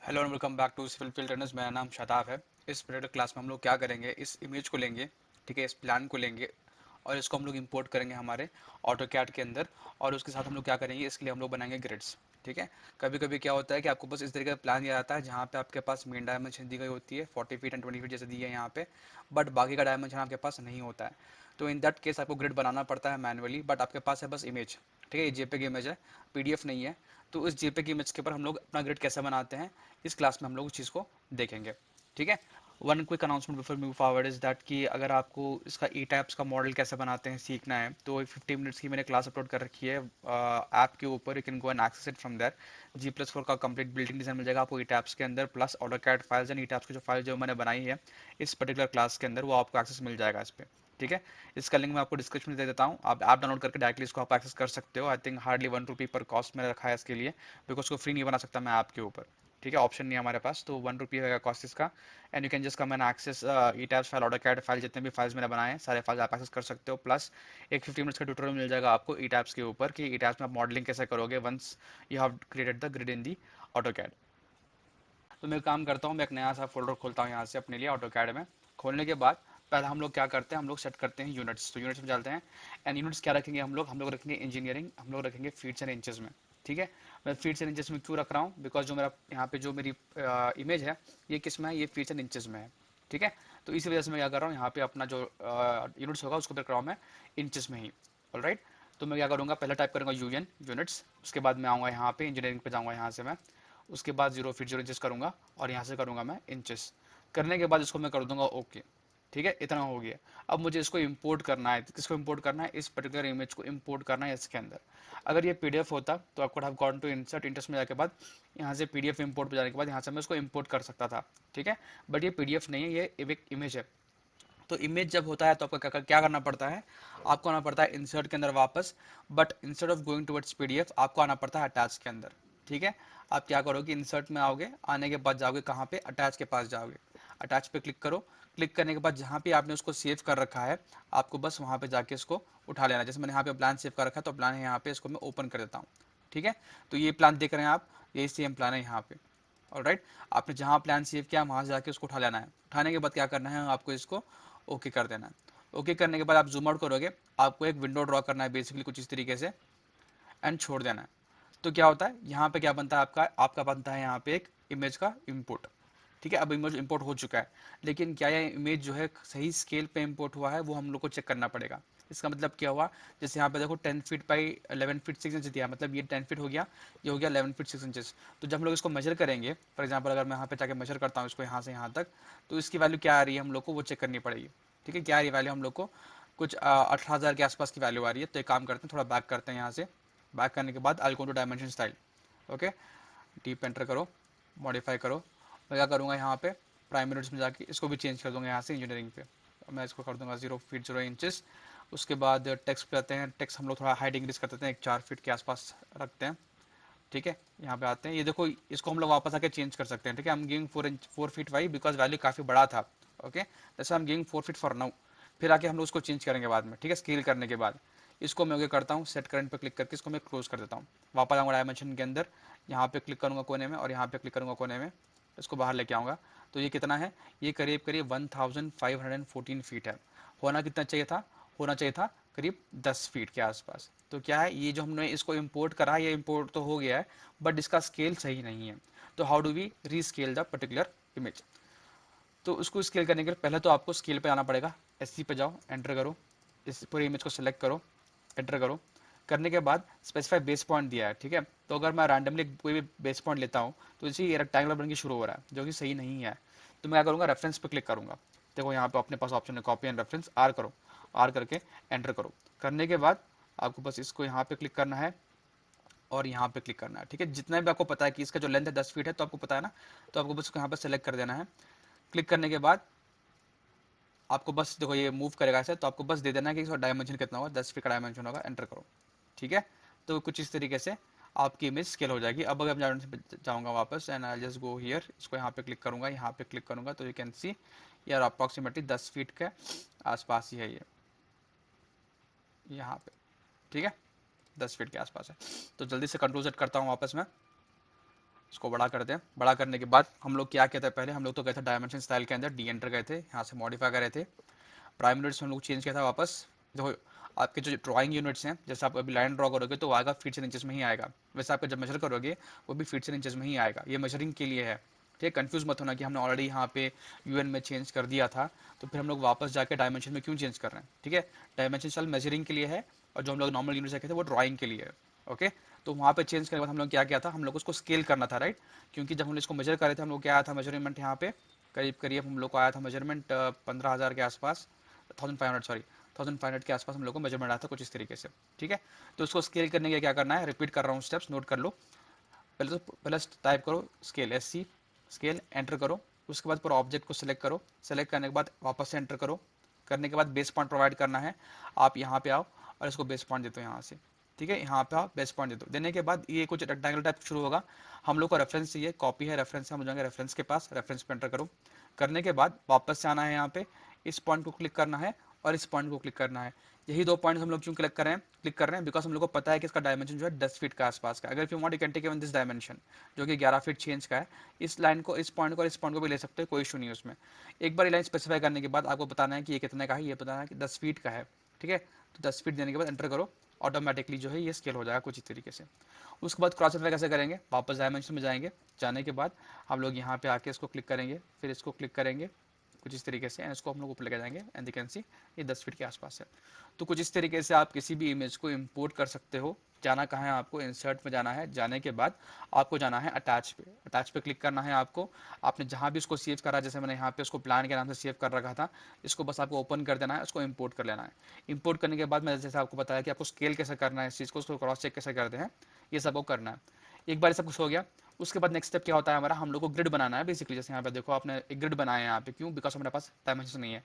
Hello and welcome back to Civil Field Runners. मेरा नाम शादाब है। इस पर्टिकुलर क्लास में हम लोग क्या करेंगे, इस इमेज को लेंगे, ठीक है, इस प्लान को लेंगे और इसको हम लोग इंपोर्ट करेंगे हमारे ऑटो कैड के अंदर। और उसके साथ हम लोग क्या करेंगे, इसके लिए हम लोग बनाएंगे ग्रिड्स। ठीक है, कभी कभी क्या होता है कि आपको बस इस तरीके का प्लान दिया जाता है जहाँ पे आपके पास मेन डायमेंशन दी गई होती है 40 फीट एंड 20 फीट जैसे दी है यहाँ पे, बट बाकी का डायमेंशन आपके पास नहीं होता है। तो इन दैट केस आपको ग्रिड बनाना पड़ता है मैनुअली, बट आपके पास है बस इमेज। ठीक है, ये जेपेग इमेज है, पीडीएफ नहीं है। तो इस जेपेग इमेज के ऊपर हम लोग अपना ग्रिड कैसे बनाते हैं, इस क्लास में हम लोग उस चीज़ को देखेंगे। ठीक है, one quick announcement before move forward is that कि अगर आपको इसका ई टाइप्स का मॉडल कैसे बनाते हैं सीखना है तो 50 मिनट्स की मैंने क्लास अपलोड कर रखी है ऐप के ऊपर। You can go and access it from there. G+4 का कंप्लीट बिल्डिंग डिजाइन मिल जाएगा आपको ई टैप्स के अंदर, plus AutoCAD files and E taps की जो फाइल जो मैंने बनाई है इस पर्टिकुलर क्लास के अंदर, वो आपको एक्सेस मिल जाएगा इस पर। ठीक है, इसका लिंक मैं आपको डिस्क्रिप्शन में दे देता हूँ, आप ऐप डाउनलोड करके डायरेक्टली इसको आप एक्सेस कर सकते हो। आई थिंक हार्डली 1 रुपी पर कॉस्ट मैंने रखा है इसके लिए, बिकॉज उसको फ्री नहीं बना सकता मैं ऐप के ऊपर। ठीक है, ऑप्शन नहीं है हमारे पास, तो 1 रुपी होगा कॉस्ट इसका। And you can just come and access E tabs file, AutoCAD file, जितने भी फाइल्स मैंने बनाए हैं सारे फाइल्स आप एक्सेस कर सकते हो। प्लस एक 50 मिनट्स का ट्यूटोरियल मिल जाएगा आपको ई टैब्स के ऊपर कि ई टैब्स में आप मॉडलिंग कैसे करोगे once you have created the grid in the AutoCAD. तो मैं काम करता हूँ, मैं एक नया सा फोल्डर खोलता हूँ यहाँ से अपने लिए ऑटो कैड में। खोलने के बाद पहले हम लोग क्या करते हैं, हम लोग सेट करते हैं यूनिट्स। तो यूनिट्स में चलते हैं एंड यूनिट्स क्या रखेंगे, हम लोग रखेंगे इंजीनियरिंग, हम लोग रखेंगे फीट्स एंड इंचेस में। ठीक है, मैं फीट्स एंड इंचेस में क्यों रख रहा हूँ, बिकॉज जो मेरा यहाँ पे जो मेरी इमेज है ये किस में है, ये फीट्स एंड इंचेस में है। ठीक है, तो इसी वजह से मैं क्या कर रहा हूँ, यहाँ पे अपना जो यूनिट्स होगा उसको रख रहा हूँ मैं इंचेस में ही। ऑल राइट, तो मैं क्या करूँगा, पहले टाइप करूँगा यूएन यूनिट्स, उसके बाद मैं आऊँगा यहाँ पे इंजीनियरिंग पे जाऊँगा यहाँ से मैं, उसके बाद 0 फीट 0 इंचेस करूँगा और यहाँ से करूँगा मैं इंचेस। करने के बाद इसको मैं कर दूंगा ओके। ठीक है, इतना हो गया। अब मुझे इसको इंपोर्ट करना है, किसको इंपोर्ट करना है, इस पर्टिकुलर इमेज को इंपोर्ट करना है इसके अंदर। अगर ये पीडीएफ होता तो आपको have gone to insert interest में जाके बाद यहाँ से पीडीएफ इंपोर्ट पे जाने के बाद यहाँ से मैं इसको इंपोर्ट कर सकता था। ठीक है, बट ये पीडीएफ नहीं है, ये एक इमेज है। तो इमेज जब होता है तो आपको क्या करना पड़ता है, आपको आना पड़ता है इंसर्ट के अंदर वापस, but instead of going towards PDF आपको आना पड़ता है अटैच के अंदर। ठीक है, आप क्या करोगे, इंसर्ट में आओगे, आने के बाद जाओगे कहाँ पे, अटैच के पास जाओगे। अटैच पे क्लिक करो। क्लिक करने के बाद जहाँ पे आपने उसको सेव कर रखा है आपको बस वहाँ पे जाके इसको उठा लेना। जैसे मैंने यहाँ पे प्लान सेव कर रखा है तो प्लान है यहाँ पे, इसको मैं ओपन कर देता हूँ। ठीक है, तो ये प्लान देख रहे हैं आप, यही सेम प्लान है यहाँ पे। और राइट, आपने जहाँ प्लान सेव किया वहाँ से जाके उसको उठा लेना है। उठाने के बाद क्या करना है, आपको इसको ओके कर देना है। ओके करने के बाद आप जूम आउट करोगे, आपको एक विंडो ड्रॉ करना है बेसिकली कुछ इस तरीके से, एंड छोड़ देना है। तो क्या होता है यहाँ पे, क्या बनता है आपका आपका बनता है यहाँ पे एक इमेज का इंपोर्ट। ठीक है, अब इमेज इंपोर्ट हो चुका है, लेकिन क्या ये इमेज जो है सही स्केल पे इंपोर्ट हुआ है वो हम लोग को चेक करना पड़ेगा। इसका मतलब क्या हुआ, जैसे यहाँ पे देखो 10 फीट बाई 11 फीट 6 इंच दिया, मतलब ये 10 फीट हो गया, ये हो गया 11 फीट 6 इंचेस। तो जब हम लोग इसको मेजर करेंगे, फॉर एग्जाम्पल अगर मैं यहाँ पे जाके मेजर करता हूँ इसको यहाँ से यहाँ तक, तो इसकी वैल्यू क्या आ रही है हम लोग को वो चेक करनी पड़ेगी। ठीक है, क्या आ रही है वैल्यू हम लोग को, कुछ 18,000 के आसपास की वैल्यू आ रही है। तो एक काम करते हैं, थोड़ा बैक करते हैं यहाँ से। बैक करने के बाद I go to dimension style. Okay, deep enter करो, मॉडिफाई करो। मैं क्या करूँगा यहाँ पे प्राइम यूनिट्स में जाके इसको भी चेंज कर दूंगा यहाँ से इंजीनियरिंग पे। मैं इसको कर दूंगा 0 फीट 0 इंचेस। उसके बाद टेक्स्ट पे आते हैं, टेक्स्ट हम लोग थोड़ा हाइट इंक्रीज कर देते हैं, एक 4 फीट के आसपास रखते हैं। ठीक है, यहाँ पे आते हैं, ये देखो इसको हम लोग वापस आके चेंज कर सकते हैं। ठीक है, I am giving 4 feet why because value काफ़ी बड़ा था। ओके, जैसे I am giving 4 feet for now. फिर आके हम लोग उसको चेंज करेंगे बाद में। ठीक है, स्केल करने के बाद इसको मैं ओके करता हूँ, सेट करंट पे क्लिक करके इसको मैं क्लोज कर देता हूँ। वापस आऊँगा डायमेंशन के अंदर, यहाँ पे क्लिक करूँगा कोने में और यहाँ पे क्लिक करूँगा कोने में, इसको बाहर लेके आऊँगा। तो ये कितना है, ये करीब करीब 1514 फीट है। होना कितना चाहिए था, होना चाहिए था करीब 10 फीट के आसपास। तो क्या है, ये जो हमने इसको इंपोर्ट करा है ये इंपोर्ट तो हो गया है, बट इसका स्केल सही नहीं है। तो हाउ डू वी री स्केल द पर्टिकुलर इमेज। तो उसको स्केल करने के लिए पहले तो आपको स्केल पे आना पड़ेगा। एससी पे जाओ, एंटर करो, इस पूरे इमेज को सिलेक्ट करो, एंटर करो। करने के बाद स्पेसिफाई बेस पॉइंट दिया है। ठीक है, तो अगर मैं रैंडमली कोई भी बेस पॉइंट लेता हूँ तो इसी ये रेक्टेंगुलर बन के शुरू हो रहा है जो कि सही नहीं है। तो मैं क्या करूँगा, रेफरेंस पे क्लिक करूँगा। देखो यहाँ पे अपने पास ऑप्शन है कॉपी एंड रेफरेंस, आर करो, आर करके एंटर करो। करने के बाद आपको बस इसको यहाँ पे क्लिक करना है और यहाँ पे क्लिक करना है। ठीक है, जितना भी आपको पता है कि इसका जो लेंथ है 10 फीट है, तो आपको पता है ना, तो आपको बस इसको यहाँ पे सेलेक्ट कर देना है। क्लिक करने के बाद आपको बस देखो ये मूव करेगा ऐसे, तो आपको बस दे देना है कि इसका डायमेंशन कितना होगा, 10 फीट का डायमेंशन होगा, एंटर करो। ठीक है, तो कुछ इस तरीके से आपकी इमेज स्केल हो जाएगी। अब अगर मैं जाऊँगा वापस and I just go here, इसको यहाँ पे क्लिक करूँगा, यहाँ पे क्लिक करूँगा, तो यू कैन सी यार अप्रॉक्सीमेटली 10 फीट के आसपास ही है ये, यहाँ पे। ठीक है, 10 फीट के आसपास है। तो जल्दी से कंट्रोल सेट करता हूँ वापस मैं, इसको बड़ा कर दें। बड़ा करने के बाद हम लोग क्या कहते हैं, पहले हम लोग तो गए थे डायमेंशन स्टाइल के अंदर, डी एंटर गए थे, यहाँ से मॉडिफाई कर रहे थे, प्राइम यूनिट्स हम लोग चेंज किया था वापस। देखो आपके जो ड्राइंग यूनिट्स हैं, जैसे आप अभी लाइन ड्रॉ करोगे तो वो आएगा फीट से इंचेस में ही आएगा, वैसे आप जब मेजर करोगे वो भी फीट से इंचेस में ही आएगा। ये मेजरिंग के लिए है, ठीक है। कंफ्यूज मत होना कि हमने ऑलरेडी यहाँ पे यूएन में चेंज कर दिया था तो फिर हम लोग वापस जाके डायमेंशन में क्यों चेंज कर रहे हैं, ठीक है। डायमेंशन स्टाइल मेजरिंग के लिए है, और जो हम लोग नॉर्मल यूनिट्स रखे थे वो ड्राइंग के लिए है, ओके। तो वहाँ पे चेंज करने के बाद हम लोग क्या किया था, हम लोग उसको स्केल करना था, राइट। क्योंकि जब हम लोग इसको मेजर कर रहे थे हम लोग क्या आया था मेजरमेंट यहाँ पे, करीब करीब हम लोग को आया था मेजरमेंट 15,000 के आसपास, 1500 सॉरी 1500 के आसपास हम लोग को मेजरमेंट आया था कुछ इस तरीके से, ठीक है। तो उसको स्केल करने के लिए क्या करना है, रिपीट कर रहा हूँ स्टेप्स, नोट कर लो। पहले टाइप करो scale, S C scale, enter करो। उसके बाद पूरा ऑब्जेक्ट को सिलेक्ट करो, सेलेक्ट करने के बाद वापस से एंटर करो। करने के बाद बेस पॉइंट प्रोवाइड करना है, आप यहाँ पे आओ और इसको बेस पॉइंट देते हो यहाँ से, ठीक है। यहाँ पे आप बेस पॉइंट दे दो, देने के बाद ये कुछ रेक्टेंगल टाइप शुरू होगा। हम लोग को रेफरेंस चाहिए, कॉपी है रेफरेंस, हम जाएंगे रेफरेंस के पास, रेफरेंस पे एंटर करो। करने के बाद वापस से आना है यहाँ पे, इस पॉइंट को क्लिक करना है और इस पॉइंट को क्लिक करना है। यही दो पॉइंट हम लोग क्यों क्लिक कर रहे हैं बिकॉज हम लोग को पता है कि इसका डायमेंशन जो है 10 फीट के आसपास का है। अगर फिर want you can take even this dimension जो कि 11 फीट चेंज का है, इस लाइन को, इस पॉइंट को और इस पॉइंट को भी ले सकते हैं, कोई इशू नहीं है उसमें। एक बार ये लाइन स्पेसिफाई करने के बाद आपको बताना है कि ये कितने का है, ये बताना है कि 10 फीट का है, ठीक है। तो 10 फीट देने के बाद एंटर करो, ऑटोमेटिकली जो है ये स्केल हो जाएगा कुछ इस तरीके से। उसके बाद क्रॉस वेरीफाई कैसे करेंगे, वापस डायमेंशन में जाएंगे, जाने के बाद हम लोग यहाँ पे आके इसको क्लिक करेंगे, फिर इसको क्लिक करेंगे कुछ इस तरीके से, एंड इसको हम लोग ऊपर लेके जाएंगे, एंड यू कैन सी ये 10 फीट के आसपास है। तो कुछ इस तरीके से आप किसी भी इमेज को इंपोर्ट कर सकते हो। जाना कहाँ है आपको, इंसर्ट में जाना है, जाने के बाद आपको जाना है अटैच पे, अटैच पे क्लिक करना है आपको। आपने जहाँ भी उसको सेव करा, जैसे मैंने यहाँ पे उसको प्लान के नाम से सेव कर रखा था, इसको बस आपको ओपन कर देना है, उसको इंपोर्ट कर लेना है। इंपोर्ट करने के बाद मैंने जैसे आपको बताया कि आपको स्केल कैसे करना है इस चीज़ को, उसको क्रॉस चेक कैसे करते हैं, ये सबको करना है। एक बार सब कुछ हो गया, उसके बाद नेक्स्ट स्टेप क्या होता है हमारा, हम लोग को ग्रिड बनाना है बेसिकली। जैसे यहाँ पे देखो आपने एक ग्रिड बनाया है यहाँ पे, क्यों, बिकॉज हमारे पास डायमेंशन नहीं है।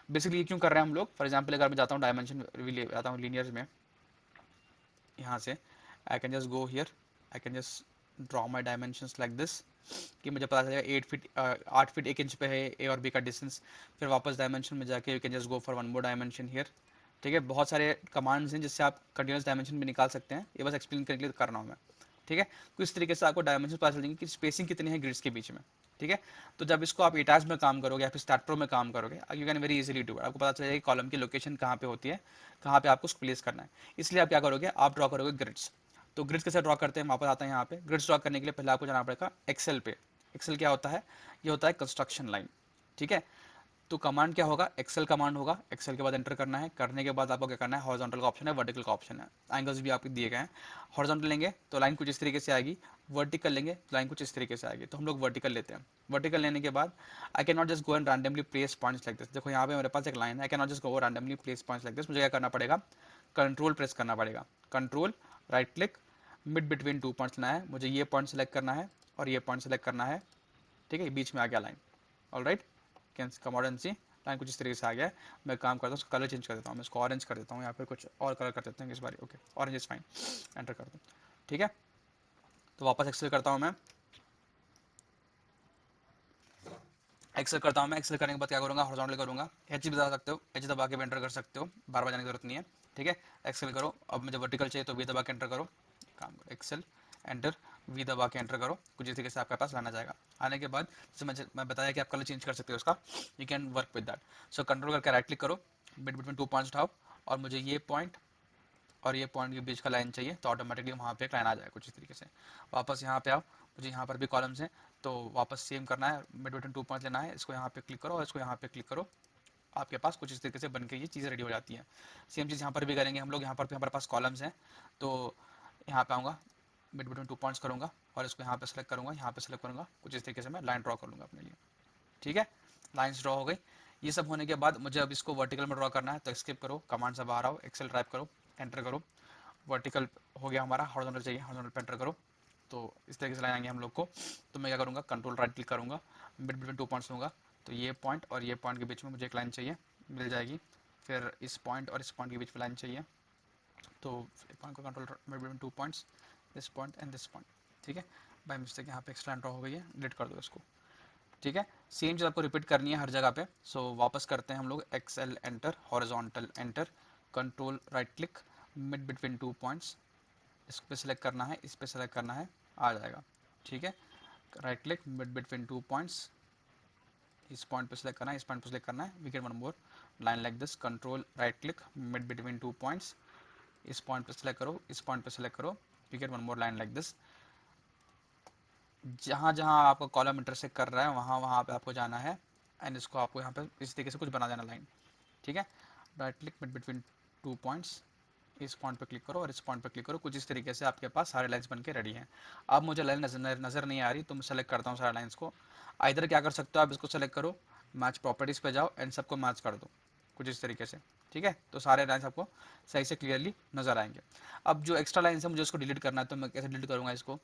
बेसिकली ये क्यों कर रहे हैं हम लोग, फॉर एग्जाम्पल अगर मैं जाता हूँ डायमेंशन जाता हूँ लीनियर में, यहाँ से I can just go here, I can just draw my dimension like this, कि मुझे पता चलेगा 8 फीट 8 फीट 1 इंच पे है ए और बी का डिस्टेंस। फिर वापस डायमेंशन में जाके you can just go for one more dimension here, ठीक है। बहुत सारे कमांड्स हैं जिससे आप कंटिन्यूस डायमेंशन भी निकाल सकते हैं, ये बस एक्सप्लेन करने के लिए कर रहा हूँ मैं, ठीक है। तो इस तरीके से आपको डायमेंशन पता चल जाएंगे कि स्पेसिंग कितनी है ग्रिड्स के बीच में, ठीक है। तो जब इसको आप इटाच में काम करोगे या फिर स्टार्ट प्रो में काम करोगे, you can very easily do, आपको पता चलेगा कि कॉलम की लोकेशन कहाँ पे होती है, कहाँ पे आपको प्लेस करना है। इसलिए आप क्या करोगे, आप ड्रॉ करोगे ग्रिड्स। तो ग्रिड्स कैसे ड्रॉ करते हैं, वापस आता है यहाँ पे। ग्रिड्स ड्रॉ करने के लिए पहले आपको जाना पड़ेगा एक्सेल पे। एक्सेल क्या होता है, ये होता है कंस्ट्रक्शन लाइन, ठीक है। तो कमांड क्या होगा, एक्सेल कमांड होगा, एक्सेल के बाद एंटर करना है। करने के बाद आपको क्या करना है, हॉरिजॉन्टल का ऑप्शन है, वर्टिकल का ऑप्शन है, एंगल्स भी आपके दिए गए हैं। हॉरिजॉन्टल लेंगे तो लाइन कुछ इस तरीके से आएगी, वर्टिकल लेंगे तो लाइन कुछ इस तरीके से आएगी। तो हम लोग वर्टिकल लेते हैं। वर्टिकल लेने के बाद I can not just go and randomly place points like this. देखो यहाँ पे मेरे पास एक लाइन है, I can not just go randomly place points like this. मुझे क्या करना पड़ेगा, कंट्रोल प्रेस करना पड़ेगा, control right click, mid between two points लेना है मुझे, ये पॉइंट सेलेक्ट करना है और ये पॉइंट सेलेक्ट करना है, ठीक है। बीच में आ गया line, all right, can come out and see, line कुछ इस तरीके से आ गया है। मैं काम करता हूँ, कलर चेंज कर देता हूँ, मैं इसको ऑरेंज कर देता हूँ, यहाँ पे कुछ और कलर कर देते हैं इस बार, okay orange is fine, enter कर दूँ, ठीक है। तो वापस एक्सेल करता हूँ मैं, एक्सेल करता हूँ मैं। एक्सेल करने के बाद क्या करूँगा, हॉरिजॉन्टल करूँगा, एच भी दबा सकते हो, एच दबा के भी एंटर कर सकते हो, बार बार जाने की जरूरत नहीं है, ठीक है। एक्सेल करो, अब मुझे वर्टिकल चाहिए तो वी दबा के एंटर करो, काम करो, एक्सेल एंटर, वी दबा के एंटर करो, कुछ इस तरीके से आपके पास लाना जाएगा। आने के बाद जैसे मैं बताया कि आप कलर चेंज कर सकते हो उसका, you can work with that. So control करके राइट क्लिक करो, मिड बिटवीन टू पॉइंट्स उठाओ, और मुझे ये पॉइंट और ये पॉइंट के बीच का लाइन चाहिए, तो ऑटोमेटिकली वहाँ पे एक लाइन आ जाएगा कुछ इस तरीके से। वापस यहाँ पे आओ, मुझे यहाँ पर भी कॉलम्स हैं तो वापस सेम करना है, मिड बटन 2 पॉइंट लेना है, इसको यहाँ पे क्लिक करो और इसको यहाँ पे क्लिक करो, आपके पास कुछ इस तरीके से बन के ये चीज़ें रेडी हो जाती हैं। सेम चीज़ यहाँ पर भी करेंगे हम लोग, यहाँ पर भी हमारे पास कॉलम्स हैं, तो यहाँ पे आऊँगा, मिड बटन 2 पॉइंट्स करूँगा और इसको यहाँ पे सेलेक्ट करूँगा, यहाँ पे सेलेक्ट करूँगा, कुछ इस तरीके से मैं लाइन ड्रॉ कर लूँगा अपने लिए, ठीक है। लाइन्स ड्रॉ हो गई। ये सब होने के बाद मुझे अब इसको वर्टिकल में ड्रॉ करना है, तो स्किप करो, कमांड से बाहर आओ, एक्सेल टाइप करो, एंटर करो, वर्टिकल हो गया हमारा, हॉरिजॉन्टल चाहिए, हॉरिजॉन्टल पे एंटर करो। तो इस तरीके से लाइन आएंगे हम लोग को। तो मैं क्या करूँगा, कंट्रोल राइट क्लिक करूँगा, मिड बिटवीन टू पॉइंट्स लूँगा, तो ये पॉइंट और ये पॉइंट के बीच में मुझे एक लाइन चाहिए, मिल जाएगी। फिर इस पॉइंट और इस पॉइंट के बीच में लाइन चाहिए, तो पॉइंट को control mid between two points, this point and this point, ठीक है। बाई मिस्टेक यहाँ पे एक्स्ट्रा ड्रॉ हो गई है, डिलीट कर दो इसको, ठीक है। सेम चीज़ आपको रिपीट करनी है हर जगह पे। सो वापस करते हैं हम लोग, Excel enter, horizontal enter, control right click, mid between two points, इस पे सेलेक्ट करना है, इस पे सेलेक्ट करना है, आ जाएगा, ठीक है। Right click mid between 2 points, इस पॉइंट पे सिलेक्ट करना है, इस पॉइंट पे सिलेक्ट करना है, we get one more line like this, control right click mid between 2 points, इस पॉइंट पे सिलेक्ट करो, इस पॉइंट पे सिलेक्ट करो, we get one more line like this. जहाँ जहाँ आपका कॉलम इंटरसेक्ट कर रहा है वहाँ वहाँ पे आपको जाना है एंड इसको आपको यहाँ पे इस तरीके से कुछ बना देना लाइन, ठीक है। Right click mid between 2 points, इस पॉइंट पे क्लिक करो और इस पॉइंट पे क्लिक करो, कुछ इस तरीके से आपके पास सारे लाइन्स बन के रेडी हैं। अब मुझे लाइन नज़र नहीं आ रही तो मैं सेलेक्ट करता हूँ सारे लाइन्स को। इधर क्या कर सकते हो आप, इसको सेलेक्ट करो, मैच प्रॉपर्टीज़ पे जाओ एंड सबको मैच कर दो कुछ इस तरीके से, ठीक है। तो सारे लाइन्स आपको सही से क्लियरली नज़र आएंगे। अब जो एक्स्ट्रा लाइन्स है मुझे इसको डिलीट करना है, तो मैं कैसे डिलीट करूँगा इसको,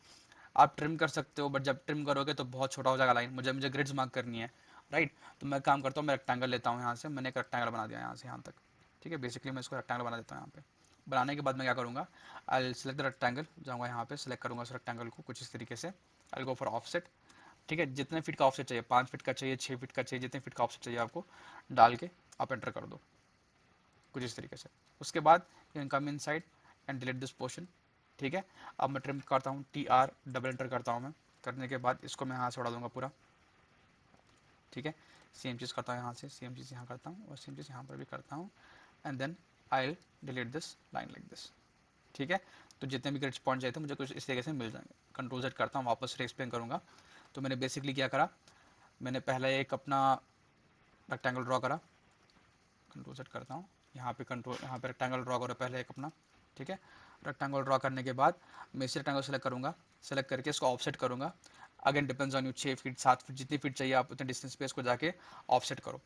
आप ट्रिम कर सकते हो, बट जब ट्रिम करोगे तो बहुत छोटा हो जाएगा लाइन, मुझे मुझे ग्रिड्स मार्क करनी है, राइट। तो मैं काम करता हूँ, मैं रेक्टेंगल लेता हूँ यहाँ से, मैंने एक रेक्टेंगल बना दिया यहाँ से यहाँ तक, ठीक है। बेसिकली मैं इसको रेक्टेंगल बना देता हूँ यहाँ पे। बनाने के बाद मैं क्या करूँगा, आई सेलेक्ट द रेक्टेंगल, जाऊँगा यहाँ पे सेलेक्ट करूँगा उस रेक्टेंगल को कुछ इस तरीके से, आई गो फॉर ऑफसेट, ठीक है। जितने फीट का ऑफसेट चाहिए, 5 फीट का चाहिए, 6 फीट का चाहिए, जितने फीट का ऑफसेट चाहिए आपको डाल के आप एंटर कर दो कुछ इस तरीके से। उसके बाद you can come in side and delete this portion, ठीक है। अब मैं ट्रिम करता हूँ, TR डबल एंटर करता हूँ मैं, करने के बाद इसको मैं यहाँ से उड़ा दूँगा पूरा, ठीक है। सेम चीज़ करता हूँ यहाँ से, सेम चीज़ यहाँ करता हूँ और सेम चीज़ यहाँ पर भी करता हूँ and then I will delete this line like this, ठीक है। तो जितने भी ग्रिड्स पॉइंट चाहिए थे मुझे कुछ इस तरीके से मिल जाएंगे। कंट्रोल सेट करता हूँ, वापस से एक्सप्लेन करूँगा। तो मैंने बेसिकली क्या करा, मैंने पहले एक अपना रेक्टेंगल ड्रॉ करा, कंट्रोल सेट करता हूँ, यहाँ पे रेक्टेंगल ड्रॉ करो पहले एक अपना, ठीक है। रेक्टेंगल ड्रॉ करने के बाद मैं इसी रेक्टेंगल सेलेक्ट करूँगा, सेलेक्ट करके इसको ऑफसेट करूँगा। Again depends on you, 6 feet 7 feet जितनी फीट चाहिए आप उतने डिस्टेंस पे इसको जाके ऑफसेट करो।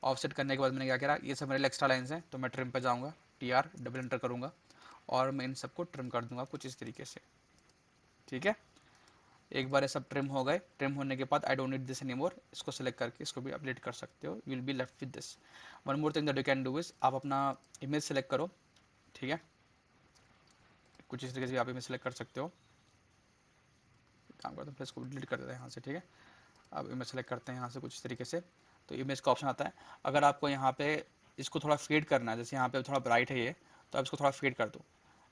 ऑफसेट करने के बाद मैंने क्या करा, ये सब मेरे लिए एक्स्ट्रा लाइन्स हैं, तो मैं ट्रिम पे जाऊँगा, TR डबल एंटर करूँगा और मैं इन सबको ट्रिम कर दूँगा कुछ इस तरीके से, ठीक है। एक बार ये सब ट्रिम हो गए, ट्रिम होने के बाद I don't need this any more, इसको सेलेक्ट करके इसको भी अपडेट कर सकते हो, you will be left with this. One more thing that you can do is, आप अपना इमेज सेलेक्ट करो, ठीक है। कुछ इस तरीके से आप इमेज सेलेक्ट कर सकते हो, काम करते हैं फिर इसको डिलीट कर देते हैं यहाँ से, ठीक है। अब इमेज सेलेक्ट करते हैं यहाँ से कुछ इस तरीके से, तो इमेज का ऑप्शन आता है। अगर आपको यहाँ पे इसको थोड़ा फेड करना है, जैसे यहाँ पे थोड़ा ब्राइट है ये, तो आप इसको थोड़ा फेड कर दो।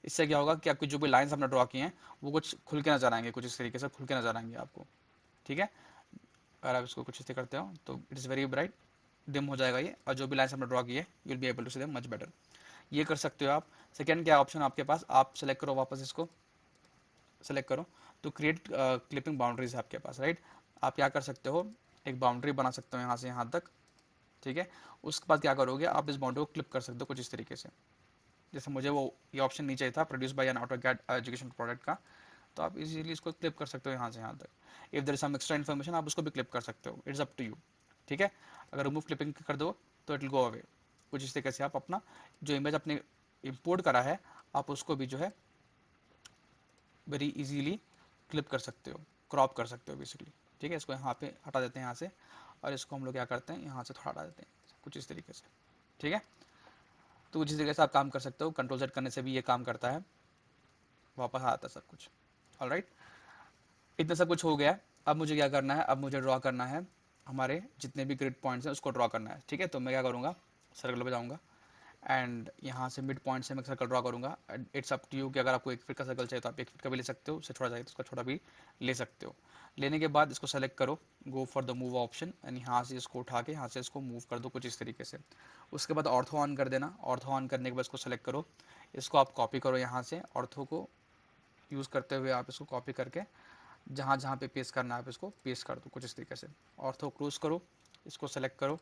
इससे क्या होगा कि आपकी जो भी लाइन्स आपने ड्रॉ किए हैं वो कुछ खुल के नजर आएंगे, कुछ इस तरीके से खुल के नजर आएंगे आपको, ठीक है। अगर आप इसको कुछ इस तरह करते हो तो it is very bright, dim हो जाएगा ये, और जो भी लाइन्स आपने ड्रॉ की है you will be able to see them much better. ये कर सकते हो आप। सेकेंड क्या ऑप्शन आपके पास, आप सेलेक्ट करो, वापस इसको सेलेक्ट करो, तो क्रिएट क्लिपिंग बाउंड्रीज है आपके पास, राइट। आप क्या कर सकते हो, एक बाउंड्री बना सकते हो यहाँ से यहाँ तक, ठीक है। उसके बाद क्या करोगे, आप इस बाउंड्री को क्लिप कर सकते हो कुछ इस तरीके से। जैसे मुझे वो ये ऑप्शन नहीं चाहिए था produce by an AutoCAD education product का, तो आप इजीली इसको क्लिप कर सकते हो यहाँ से यहाँ तक। If there is some extra information आप उसको भी क्लिप कर सकते हो, इट्स अप टू यू, ठीक है। अगर रिमूव क्लिपिंग कर दो तो इट विल गो अवे। कुछ इस तरीके से आप अपना जो इमेज अपने इंपोर्ट करा है आप उसको भी जो है वेरी इजीली क्लिप कर सकते हो, क्रॉप कर सकते हो बेसिकली, ठीक है। इसको यहाँ पे हटा देते हैं यहाँ से, और इसको हम लोग क्या करते हैं यहाँ से थोड़ा हटा देते हैं कुछ इस तरीके से, ठीक है। तो जिस तरीके से आप काम कर सकते हो, कंट्रोल सेट करने से भी ये काम करता है, वापस आता है सब कुछ। ऑलराइट, इतना सब कुछ हो गया। अब मुझे क्या करना है, अब मुझे ड्रॉ करना है हमारे जितने भी ग्रिड पॉइंट्स हैं उसको ड्रॉ करना है, ठीक है। तो मैं क्या करूँगा, सर्कल पे जाऊँगा एंड यहाँ से मिड पॉइंट से मैं सर्कल ड्रॉ करूँगा। इट्स अप टू यू कि अगर आपको 1 फीट का सर्कल चाहिए तो आप 1 फीट का भी ले सकते हो, उससे छोटा चाहिए तो उसका छोटा भी ले सकते हो। लेने के बाद इसको सेलेक्ट करो, go for the move option and यहाँ से इसको उठा के यहाँ से इसको मूव कर दो कुछ इस तरीके से। उसके बाद ऑर्थो ऑन कर देना, ऑर्थो ऑन करने के बाद इसको सेलेक्ट करो, इसको आप कॉपी करो यहाँ से, ऑर्थो को यूज़ करते हुए आप इसको कॉपी करके जहाँ जहाँ पे पेस्ट करना है आप इसको पेस्ट कर दो कुछ इस तरीके से। ऑर्थो क्लोज करो, इसको सेलेक्ट करो,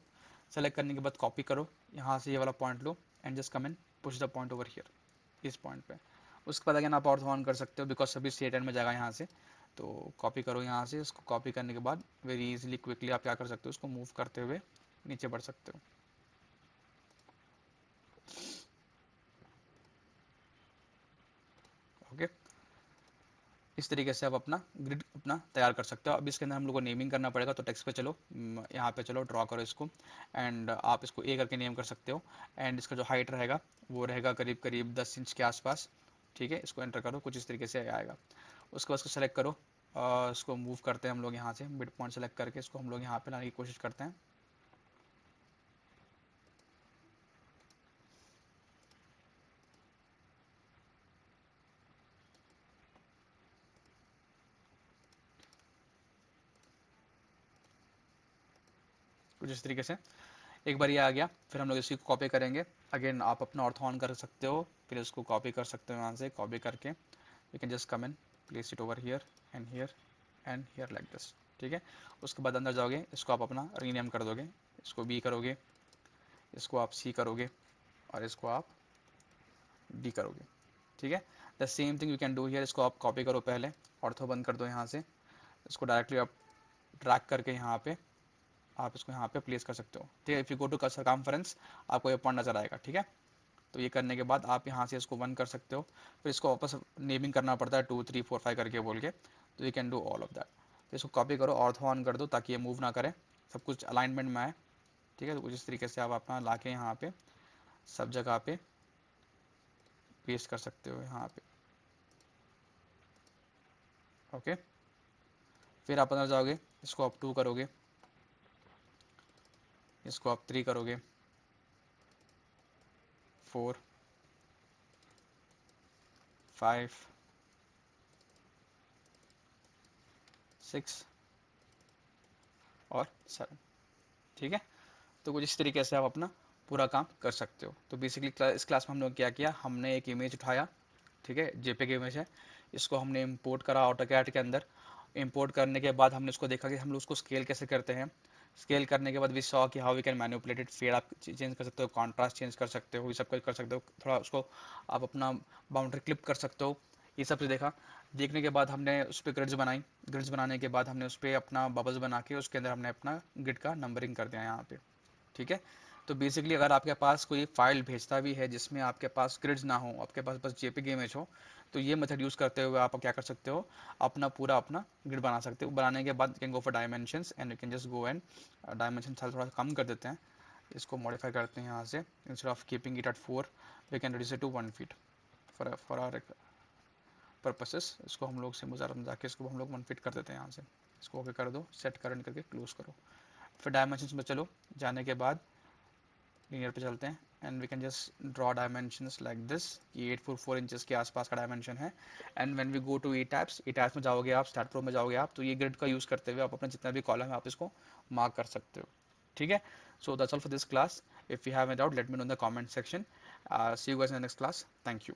सेलेक्ट करने के बाद कॉपी करो, यहाँ से ये वाला point low and just come and push the point over here, इस पॉइंट पे। उसके बाद अगेन आप ऑर्थो ऑन कर सकते हो बिकॉज सभी स्ट्रेट एंड में जाएगा यहाँ से। तो कॉपी करो यहाँ से, इसको कॉपी करने के बाद वेरी इजीली क्विकली आप क्या कर सकते हो, इसको मूव करते हुए नीचे बढ़ सकते हो, ओके। इस तरीके से आप अपना ग्रिड अपना तैयार कर सकते हो। अब इसके अंदर हम लोग को नेमिंग करना पड़ेगा, तो टेक्स्ट पे चलो, यहाँ पे चलो, ड्रॉ करो इसको एंड आप इसको ए करके नेम कर सकते हो। एंड इसका जो हाइट रहेगा वो रहेगा करीब करीब 10 इंच के आसपास, ठीक है। इसको एंटर करो, कुछ इस तरीके से आएगा। उसके बाद इसको सेलेक्ट करो, इसको मूव करते हैं हम लोग यहाँ से, मिड पॉइंट सेलेक्ट करके इसको हम लोग यहाँ पे लाने की कोशिश करते हैं। कुछ इस तरीके से। एक बार ये आ गया, फिर हम लोग इसी को कॉपी करेंगे। अगेन आप अपना ऑर्थो ऑन कर सकते हो, फिर इसको कॉपी कर सकते हो यहाँ से। कॉपी करके you can just come in, place it over here and here like this. ठीक है, उसके बाद अंदर जाओगे, इसको आप अपना रीनेम कर दोगे, इसको बी करोगे, इसको आप सी करोगे, और इसको आप डी करोगे। ठीक है, the same thing you can do here. इसको आप कॉपी करो पहले, ऑर्थो बंद कर दो यहाँ से, इसको डायरेक्टली आप ड्रैग करके यहाँ पे आप इसको यहाँ पे प्लेस कर सकते हो। ठीक है, if you go to circumference आपको ये पॉइंट नजर आएगा। ठीक है, तो ये करने के बाद आप यहाँ से इसको 1 कर सकते हो, फिर इसको वापस नेमिंग करना पड़ता है 2 3 4 5 करके बोल के, तो you can do all of that. तो इसको कॉपी करो, ऑर्थो ऑन कर दो ताकि ये मूव ना करे, सब कुछ अलाइनमेंट में आए। ठीक है, तो कुछ इस तरीके से आप अपना ला के यहाँ पे सब जगह पे पेस्ट कर सकते हो यहाँ पे। ओके, फिर आप अंदर जाओगे, इसको आप 2 करोगे, इसको आप 3 करोगे, 4 5 6 और 7। ठीक है, तो कुछ इस तरीके से आप अपना पूरा काम कर सकते हो। तो बेसिकली इस क्लास में हम लोग क्या किया, हमने एक इमेज उठाया। ठीक है, जेपीईजी इमेज है, इसको हमने इंपोर्ट करा ऑटोकैड के अंदर। इंपोर्ट करने के बाद हमने उसको देखा कि हम लोग उसको स्केल कैसे करते हैं। स्केल करने के बाद वी सॉ कि how we can manipulate it, फेड आप चेंज कर सकते हो, कॉन्ट्रास्ट चेंज कर सकते हो, ये सब कुछ कर सकते हो। थोड़ा उसको आप अपना बाउंड्री क्लिप कर सकते हो, ये सब से देखा। देखने के बाद हमने उस पर ग्रिड्स बनाई। ग्रिड्स बनाने के बाद हमने उस पर अपना बबल्स बना के उसके अंदर हमने अपना ग्रिड का नंबरिंग कर दिया यहाँ पे। ठीक है, तो बेसिकली अगर आपके पास कोई फाइल भेजता भी है जिसमें आपके पास ग्रिड्स ना हो, आपके पास बस जेपीईजी इमेज हो, तो ये मेथड यूज़ करते हुए आप क्या कर सकते हो, अपना पूरा अपना ग्रिड बना सकते हो। बनाने के बाद you can go for dimensions and you can just go and dimension थोड़ा कम कर देते हैं, इसको मॉडिफाई करते हैं यहाँ से। Instead of keeping it at 4 we can reduce it to 1 feet for our purposes. इसको हम लोग से मुजारम जाके इसको हम लोग 1 फीट कर देते हैं यहाँ से। इसको ओके कर दो, सेट करने करके क्लोज करो। फिर डायमेंशंस में चलो, जाने के बाद लीनियर पे चलते हैं and we can just draw dimensions like this, कि 844 इंचेस के आसपास का डायमेंशन है। And when we go to E tabs में जाओगे आप, स्टार्ट प्रो में जाओगे आप, तो ये ग्रिड का यूज़ करते हुए आप अपना जितना भी कॉलम है आप इसको मार्क कर सकते हो। ठीक है, so that's all for this class. If you have any doubt let me know in the comment section. See you guys in the next class. Thank you.